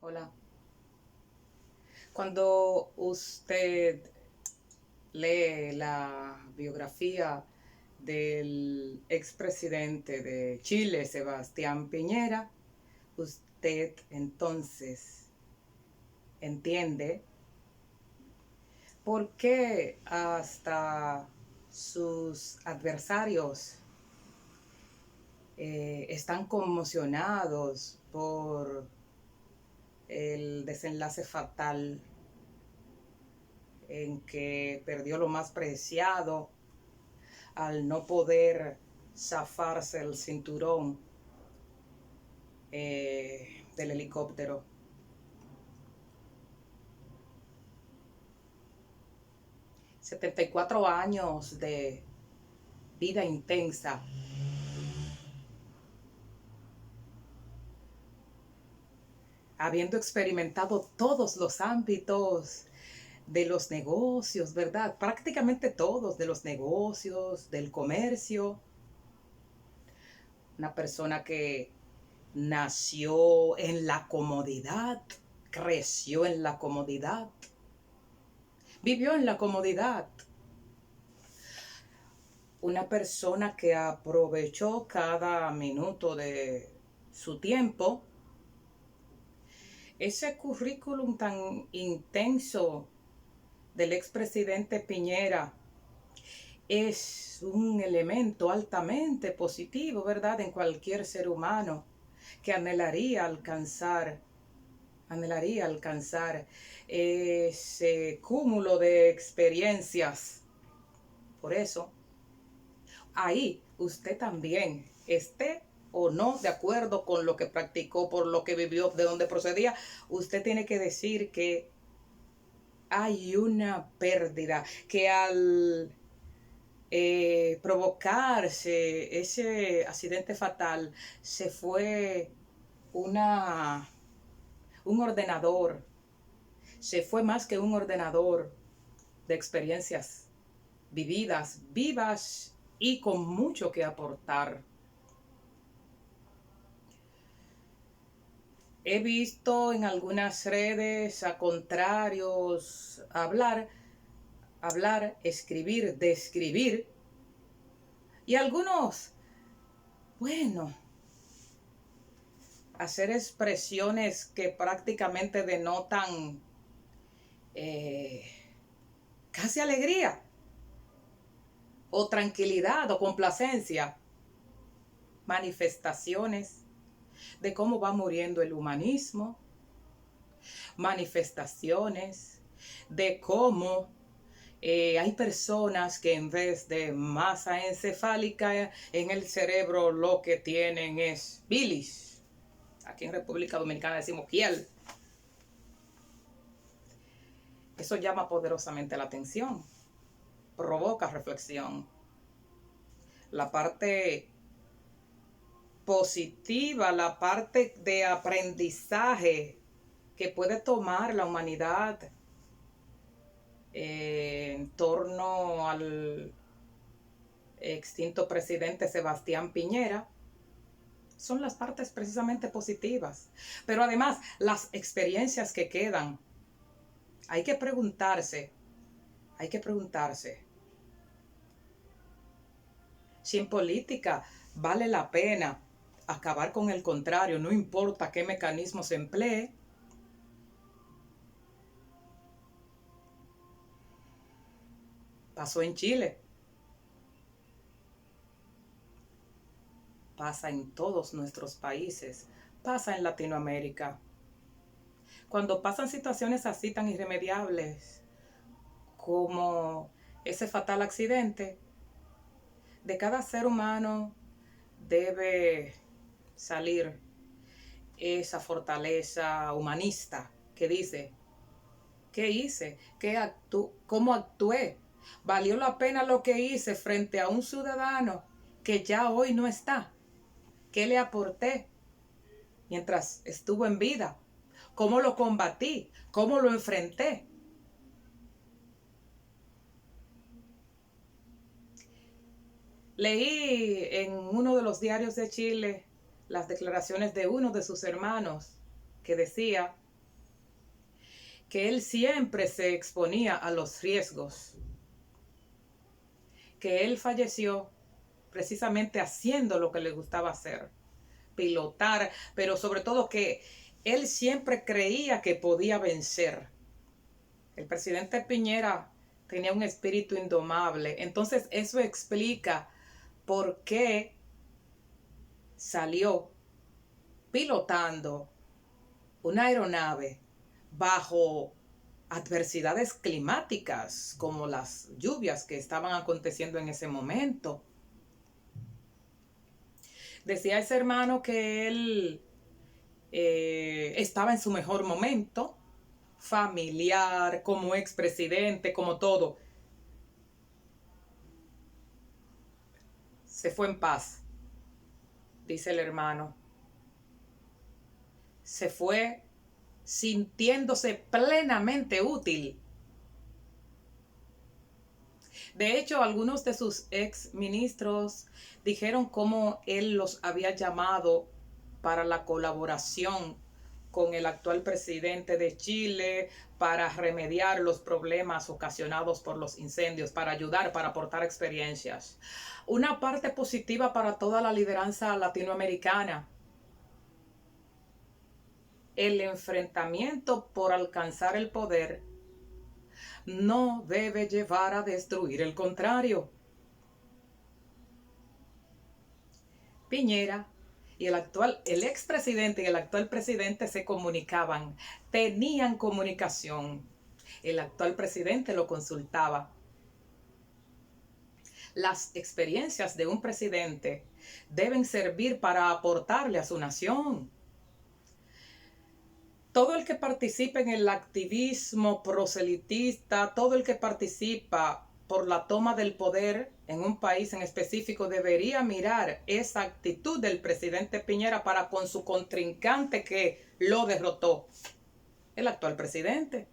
Hola. Cuando usted lee la biografía del expresidente de Chile, Sebastián Piñera, usted entonces entiende por qué hasta sus adversarios están conmocionados por el desenlace fatal en que perdió lo más preciado al no poder zafarse el cinturón del helicóptero. «74 años de vida intensa, habiendo experimentado todos los ámbitos de los negocios, ¿verdad? Prácticamente todos, de los negocios, del comercio. Una persona que nació en la comodidad, creció en la comodidad, vivió en la comodidad. Una persona que aprovechó cada minuto de su tiempo. Ese currículum tan intenso del expresidente Piñera es un elemento altamente positivo, ¿verdad?, en cualquier ser humano que anhelaría alcanzar ese cúmulo de experiencias. Por eso, ahí usted también, esté o no de acuerdo con lo que practicó, por lo que vivió, de donde procedía, usted tiene que decir que hay una pérdida, que al provocarse ese accidente fatal se fue un ordenador, se fue más que un ordenador de experiencias vividas, vivas y con mucho que aportar. He visto en algunas redes a contrarios hablar, escribir, describir, y algunos, bueno, hacer expresiones que prácticamente denotan casi alegría o tranquilidad o complacencia, manifestaciones de cómo va muriendo el humanismo, manifestaciones de cómo hay personas que en vez de masa encefálica en el cerebro lo que tienen es bilis. Aquí en República Dominicana decimos piel. Eso llama poderosamente la atención, provoca reflexión. La parte positiva, la parte de aprendizaje que puede tomar la humanidad en torno al extinto presidente Sebastián Piñera, son las partes precisamente positivas. Pero además, las experiencias que quedan, hay que preguntarse si en política vale la pena acabar con el contrario, no importa qué mecanismo se emplee. Pasó en Chile, pasa en todos nuestros países, pasa en Latinoamérica. Cuando pasan situaciones así tan irremediables como ese fatal accidente, de cada ser humano debe salir esa fortaleza humanista que dice: ¿qué hice? ¿Cómo actué? ¿Valió la pena lo que hice frente a un ciudadano que ya hoy no está? ¿Qué le aporté mientras estuvo en vida? ¿Cómo lo combatí? ¿Cómo lo enfrenté? Leí en uno de los diarios de Chile las declaraciones de uno de sus hermanos que decía que él siempre se exponía a los riesgos, que él falleció precisamente haciendo lo que le gustaba hacer, pilotar, pero sobre todo que él siempre creía que podía vencer. El presidente Piñera tenía un espíritu indomable, entonces eso explica por qué salió pilotando una aeronave bajo adversidades climáticas como las lluvias que estaban aconteciendo en ese momento. Decía ese hermano que él estaba en su mejor momento, familiar, como expresidente, como todo. Se fue en paz, dice el hermano. Se fue sintiéndose plenamente útil. De hecho, algunos de sus ex ministros dijeron cómo él los había llamado para la colaboración con el actual presidente de Chile para remediar los problemas ocasionados por los incendios, para ayudar, para aportar experiencias. Una parte positiva para toda la lideranza latinoamericana. El enfrentamiento por alcanzar el poder no debe llevar a destruir el contrario. Piñera y el expresidente y el actual presidente se comunicaban, tenían comunicación. El actual presidente lo consultaba. Las experiencias de un presidente deben servir para aportarle a su nación. Todo el que participe en el activismo proselitista, todo el que participa por la toma del poder en un país en específico debería mirar esa actitud del presidente Piñera para con su contrincante que lo derrotó, el actual presidente.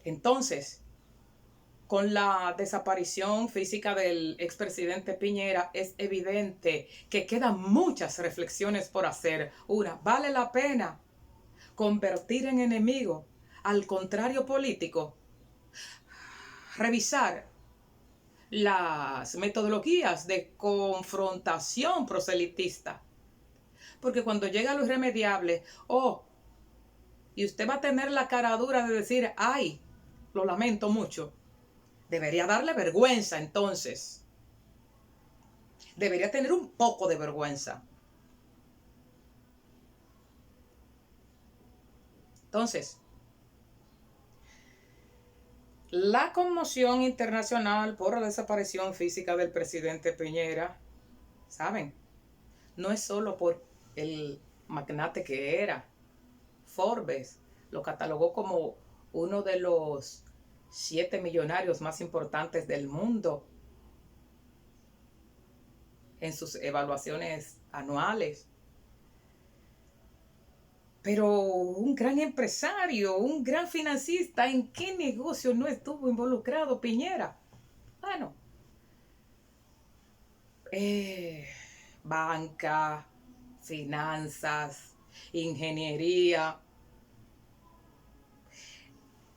Entonces, con la desaparición física del expresidente Piñera, es evidente que quedan muchas reflexiones por hacer. Una, ¿vale la pena convertir en enemigo al contrario político? Revisar las metodologías de confrontación proselitista. Porque cuando llega lo irremediable, y usted va a tener la cara dura de decir, ay, lo lamento mucho. Debería darle vergüenza entonces. Debería tener un poco de vergüenza. Entonces, la conmoción internacional por la desaparición física del presidente Piñera, ¿saben? No es solo por el magnate que era. Forbes lo catalogó como uno de los 7 millonarios más importantes del mundo en sus evaluaciones anuales. Pero un gran empresario, un gran financista, ¿en qué negocio no estuvo involucrado Piñera? Bueno, banca, finanzas, ingeniería,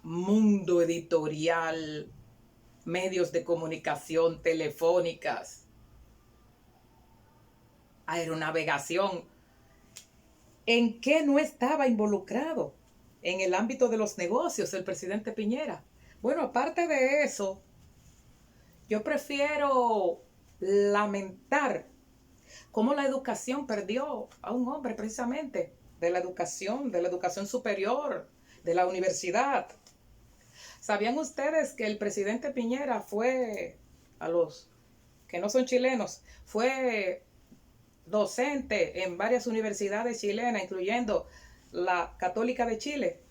mundo editorial, medios de comunicación telefónicas, aeronavegación. ¿En qué no estaba involucrado? En el ámbito de los negocios, el presidente Piñera. Bueno, aparte de eso, yo prefiero lamentar cómo la educación perdió a un hombre precisamente de la educación superior, de la universidad. ¿Sabían ustedes que el presidente Piñera fue, a los que no son chilenos, fue docente en varias universidades chilenas, incluyendo la Católica de Chile?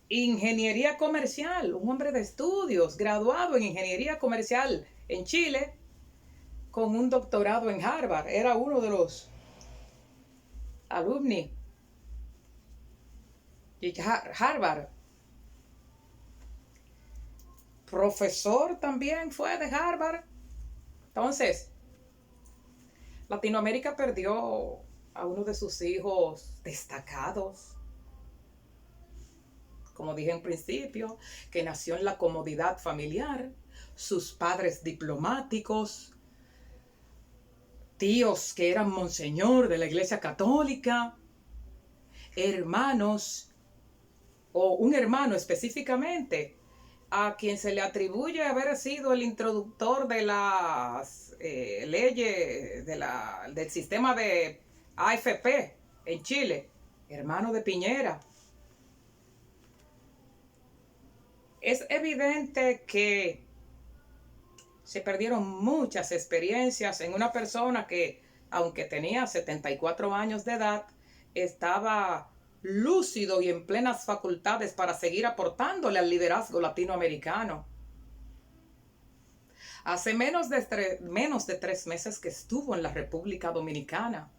Ingeniería comercial, un hombre de estudios, graduado en ingeniería comercial en Chile, con un doctorado en Harvard. Era uno de los alumni de Harvard. Profesor también fue de Harvard. Entonces, Latinoamérica perdió a uno de sus hijos destacados, como dije en principio, que nació en la comodidad familiar, sus padres diplomáticos, tíos que eran monseñor de la Iglesia Católica, hermanos o un hermano específicamente a quien se le atribuye haber sido el introductor de las leyes del sistema de AFP en Chile, hermano de Piñera. Es evidente que se perdieron muchas experiencias en una persona que, aunque tenía 74 años de edad, estaba lúcido y en plenas facultades para seguir aportándole al liderazgo latinoamericano. Hace menos de 3 meses que estuvo en la República Dominicana.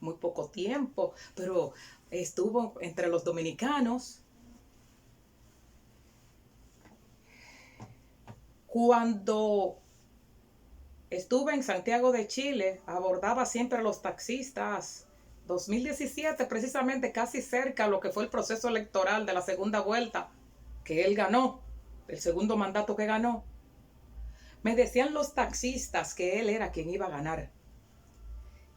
Muy poco tiempo, pero estuvo entre los dominicanos. Cuando estuve en Santiago de Chile, abordaba siempre a los taxistas. 2017, precisamente casi cerca a lo que fue el proceso electoral de la segunda vuelta, que él ganó, el segundo mandato que ganó. Me decían los taxistas que él era quien iba a ganar,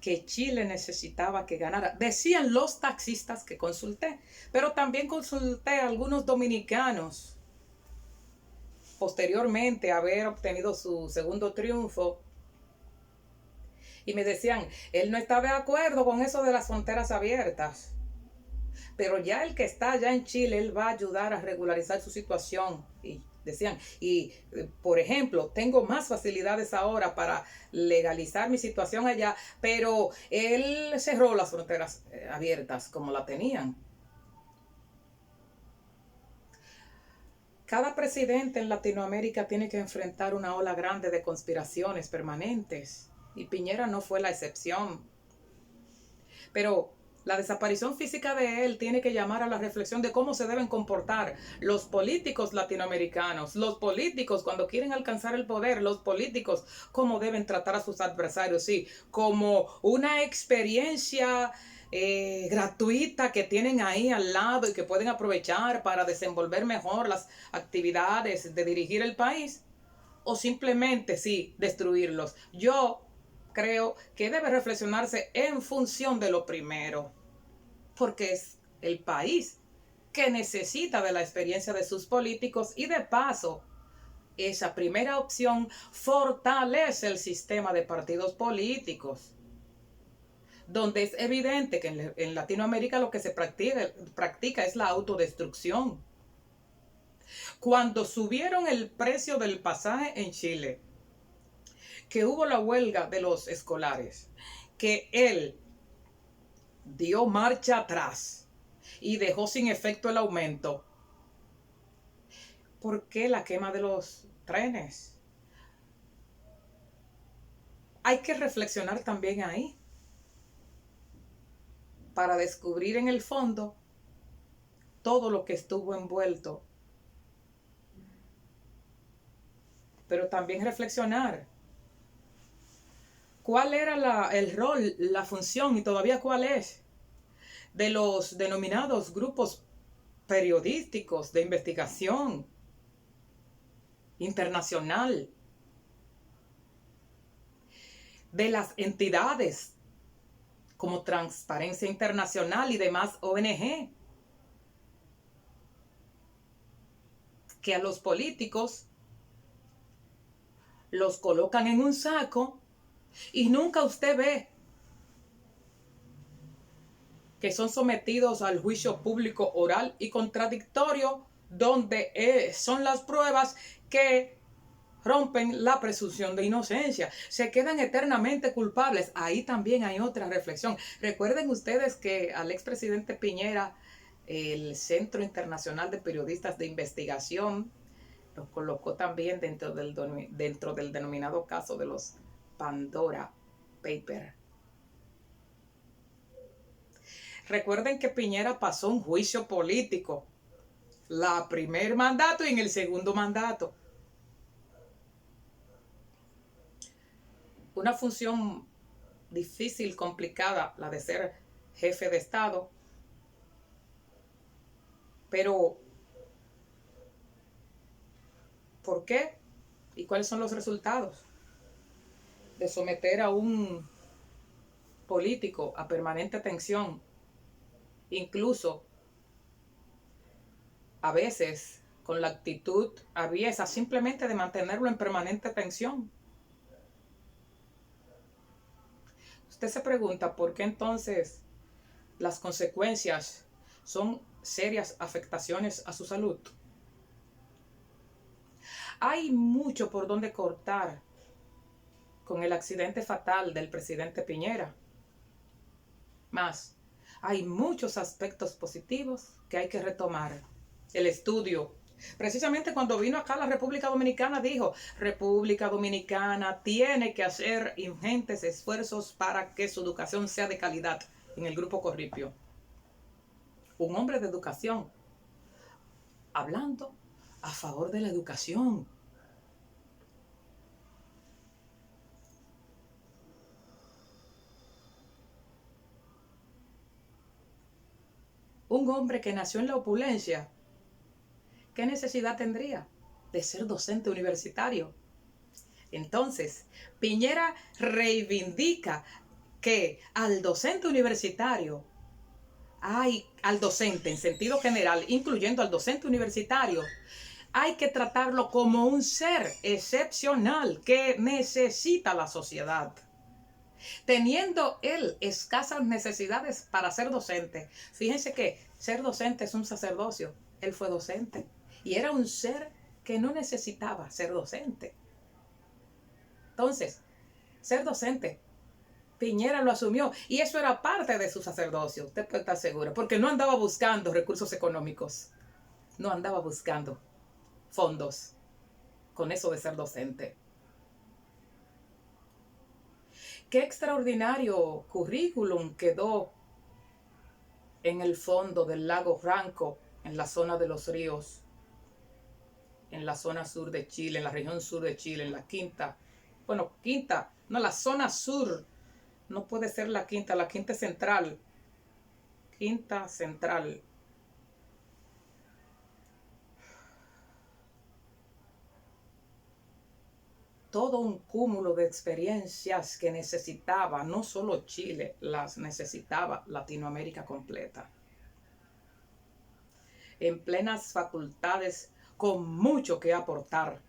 que Chile necesitaba que ganara. Decían los taxistas que consulté, pero también consulté a algunos dominicanos posteriormente a haber obtenido su segundo triunfo. Y me decían, él no está de acuerdo con eso de las fronteras abiertas. Pero ya el que está allá en Chile, él va a ayudar a regularizar su situación. Y decían, por ejemplo, tengo más facilidades ahora para legalizar mi situación allá, pero él cerró las fronteras abiertas como la tenían. Cada presidente en Latinoamérica tiene que enfrentar una ola grande de conspiraciones permanentes. Y Piñera no fue la excepción. Pero la desaparición física de él tiene que llamar a la reflexión de cómo se deben comportar los políticos latinoamericanos, los políticos cuando quieren alcanzar el poder, los políticos cómo deben tratar a sus adversarios, sí, como una experiencia gratuita que tienen ahí al lado y que pueden aprovechar para desenvolver mejor las actividades de dirigir el país, o simplemente, sí, destruirlos. Yo creo que debe reflexionarse en función de lo primero, porque es el país que necesita de la experiencia de sus políticos y de paso, esa primera opción fortalece el sistema de partidos políticos, donde es evidente que en Latinoamérica lo que se practica es la autodestrucción. Cuando subieron el precio del pasaje en Chile, que hubo la huelga de los escolares, que él dio marcha atrás y dejó sin efecto el aumento. ¿Por qué la quema de los trenes? Hay que reflexionar también ahí para descubrir en el fondo todo lo que estuvo envuelto. Pero también reflexionar cuál era el rol, la función y todavía cuál es de los denominados grupos periodísticos de investigación internacional, de las entidades como Transparencia Internacional y demás ONG, que a los políticos los colocan en un saco y nunca usted ve que son sometidos al juicio público oral y contradictorio, donde son las pruebas que rompen la presunción de inocencia. Se quedan eternamente culpables. Ahí también hay otra reflexión. Recuerden ustedes que al expresidente Piñera, el Centro Internacional de Periodistas de Investigación, los colocó también dentro del denominado caso de los Pandora Papers. Recuerden que Piñera pasó un juicio político, la primer mandato y en el segundo mandato. Una función difícil, complicada, la de ser jefe de Estado. Pero, ¿por qué? ¿Y cuáles son los resultados de someter a un político a permanente tensión? Incluso, a veces, con la actitud aviesa simplemente de mantenerlo en permanente tensión. Usted se pregunta por qué entonces las consecuencias son serias afectaciones a su salud. Hay mucho por donde cortar con el accidente fatal del presidente Piñera. Más, hay muchos aspectos positivos que hay que retomar. El estudio. Precisamente cuando vino acá a la República Dominicana dijo, República Dominicana tiene que hacer ingentes esfuerzos para que su educación sea de calidad en el Grupo Corripio. Un hombre de educación, hablando a favor de la educación. Un hombre que nació en la opulencia, ¿qué necesidad tendría de ser docente universitario? Entonces, Piñera reivindica que al docente universitario, al docente en sentido general, incluyendo al docente universitario, hay que tratarlo como un ser excepcional que necesita la sociedad. Teniendo él escasas necesidades para ser docente. Fíjense que ser docente es un sacerdocio. Él fue docente y era un ser que no necesitaba ser docente. Entonces, ser docente, Piñera lo asumió y eso era parte de su sacerdocio, usted puede estar seguro, porque no andaba buscando recursos económicos, no andaba buscando fondos con eso de ser docente. Qué extraordinario currículum quedó en el fondo del lago Ranco, en la zona de los ríos, en la zona sur de Chile, en la región sur de Chile, en la la zona sur, no puede ser la quinta es central, quinta central. Todo un cúmulo de experiencias que necesitaba, no solo Chile, las necesitaba Latinoamérica completa. En plenas facultades, con mucho que aportar.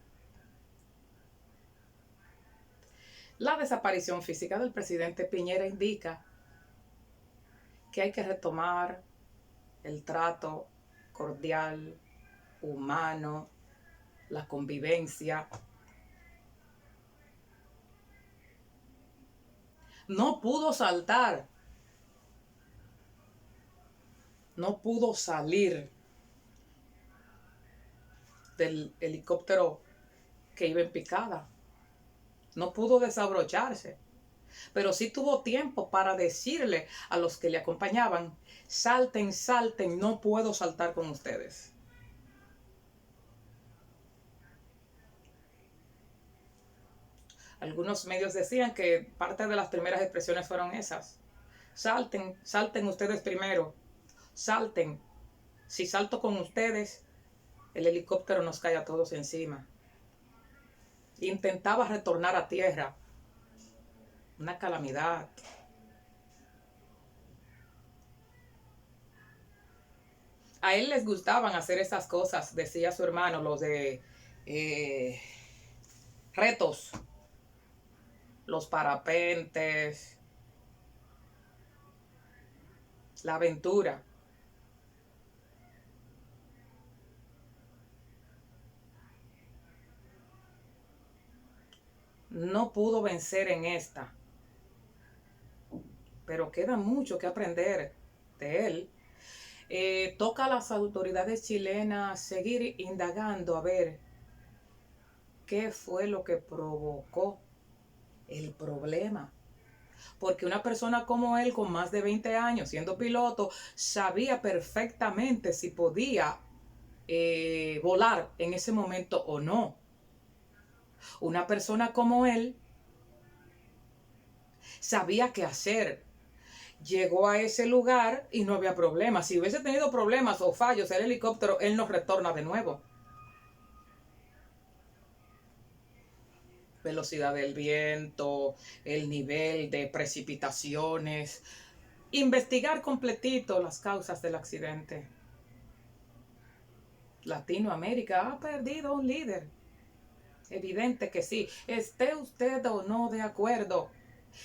La desaparición física del presidente Piñera indica que hay que retomar el trato cordial, humano, la convivencia. No pudo saltar, no pudo salir del helicóptero que iba en picada, no pudo desabrocharse, pero sí tuvo tiempo para decirle a los que le acompañaban, salten, salten, no puedo saltar con ustedes. Algunos medios decían que parte de las primeras expresiones fueron esas. Salten, salten ustedes primero, salten. Si salto con ustedes, el helicóptero nos cae a todos encima. Intentaba retornar a tierra. Una calamidad. A él les gustaban hacer esas cosas, decía su hermano, los de retos, los parapentes, la aventura. No pudo vencer en esta, pero queda mucho que aprender de él. Toca a las autoridades chilenas seguir indagando a ver qué fue lo que provocó el problema. Porque una persona como él, con más de 20 años siendo piloto, sabía perfectamente si podía volar en ese momento o no. Una persona como él sabía qué hacer. Llegó a ese lugar y no había problema. Si hubiese tenido problemas o fallos el helicóptero, él no retorna de nuevo. Velocidad del viento, el nivel de precipitaciones. Investigar completito las causas del accidente. Latinoamérica ha perdido un líder. Evidente que sí, esté usted o no de acuerdo.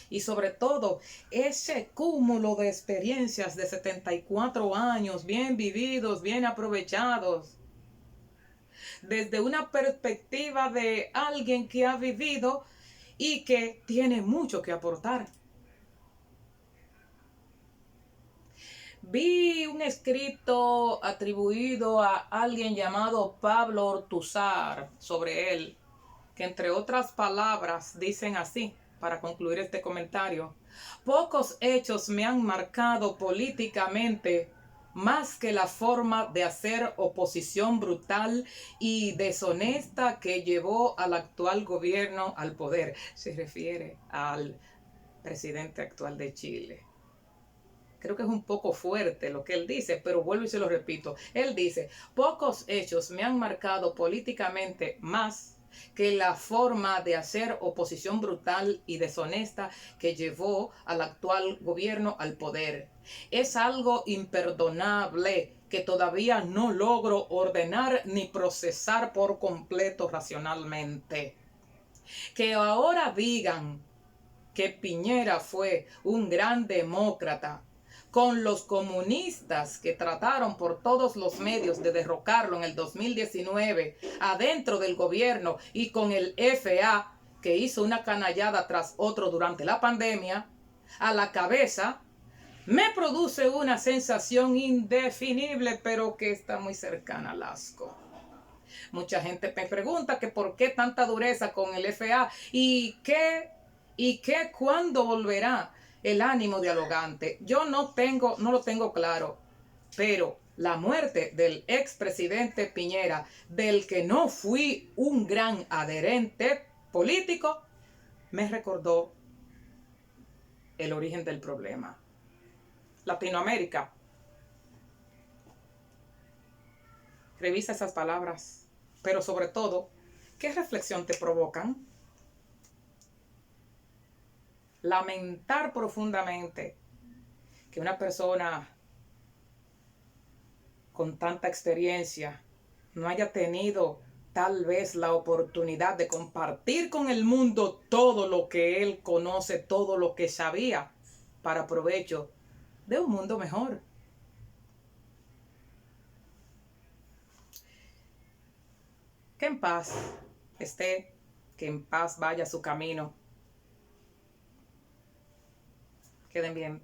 Y sobre todo, ese cúmulo de experiencias de 74 años, bien vividos, bien aprovechados, desde una perspectiva de alguien que ha vivido y que tiene mucho que aportar. Vi un escrito atribuido a alguien llamado Pablo Ortúzar sobre él, que entre otras palabras dicen así, para concluir este comentario: pocos hechos me han marcado políticamente más que la forma de hacer oposición brutal y deshonesta que llevó al actual gobierno al poder. Se refiere al presidente actual de Chile. Creo que es un poco fuerte lo que él dice, pero vuelvo y se lo repito. Él dice: pocos hechos me han marcado políticamente más que la forma de hacer oposición brutal y deshonesta que llevó al actual gobierno al poder. Es algo imperdonable que todavía no logro ordenar ni procesar por completo racionalmente. Que ahora digan que Piñera fue un gran demócrata, con los comunistas que trataron por todos los medios de derrocarlo en el 2019 adentro del gobierno, y con el FA que hizo una canallada tras otro durante la pandemia a la cabeza, me produce una sensación indefinible, pero que está muy cercana al asco. Mucha gente me pregunta que por qué tanta dureza con el FA y qué cuándo volverá el ánimo dialogante. Yo no lo tengo claro, pero la muerte del expresidente Piñera, del que no fui un gran adherente político, me recordó el origen del problema. Latinoamérica, revisa esas palabras, pero sobre todo, ¿qué reflexión te provocan? Lamentar profundamente que una persona con tanta experiencia no haya tenido tal vez la oportunidad de compartir con el mundo todo lo que él conoce, todo lo que sabía, para provecho de un mundo mejor. Que en paz esté, que en paz vaya su camino. Queden bien.